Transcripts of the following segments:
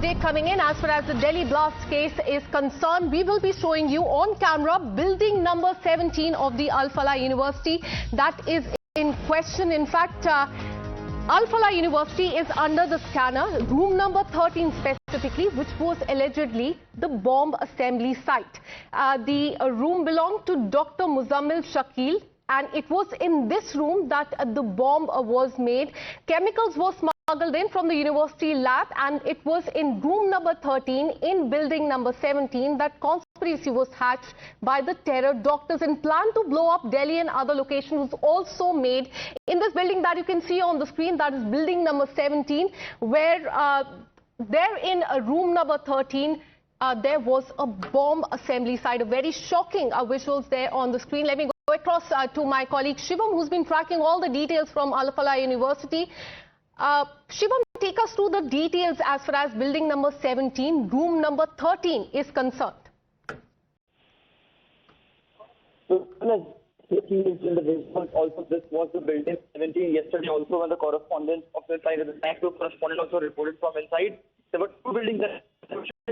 update coming in. As far as the Delhi blast case is concerned, we will be showing you on camera building number 17 of the Al Falah University that is in question. In fact, Al Falah University is under the scanner, room number 13 specifically, which was allegedly the bomb assembly site. The room belonged to Dr. Muzammil Shakil, and it was in this room that the bomb was made. Chemicals were smuggled in from the university lab, and it was in room number 13 in building number 17 that conspiracy was hatched by the terror doctors. And plan to blow up Delhi and other locations was also made in this building that you can see on the screen, that is building number 17, where there in room number 13 there was a bomb assembly site. A very shocking visuals there on the screen. Let me go across to my colleague Shivam, who's been tracking all the details from Al Falah University. Shivam, take us through the details as far as building number 17, room number 13 is concerned. So, in the visuals, also this was the building 17. Yesterday also when the correspondent of the side of the Bank Group correspondent also reported from inside, there were two buildings that,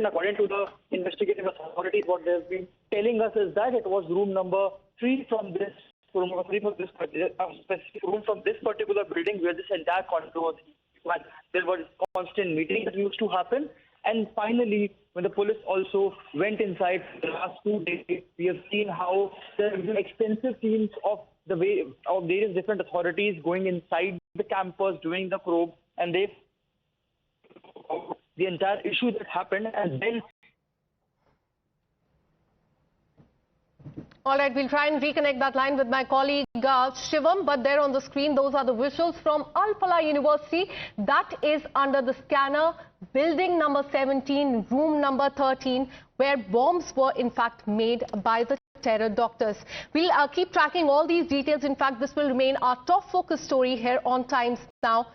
according to the investigative authorities, what they have been telling us is that it was room number 3 from this specific room from this particular building where this entire controversy. There were constant meetings that used to happen, and finally, when the police also went inside the last 2 days, we have seen how there have been extensive teams of various different authorities going inside the campus, doing the probe, and they the entire issue that happened, and then. All right, we'll try and reconnect that line with my colleague Shivam, but there on the screen, those are the visuals from Al Falah University. That is under the scanner, building number 17, room number 13, where bombs were in fact made by the terror doctors. We'll keep tracking all these details. In fact, this will remain our top focus story here on Times Now.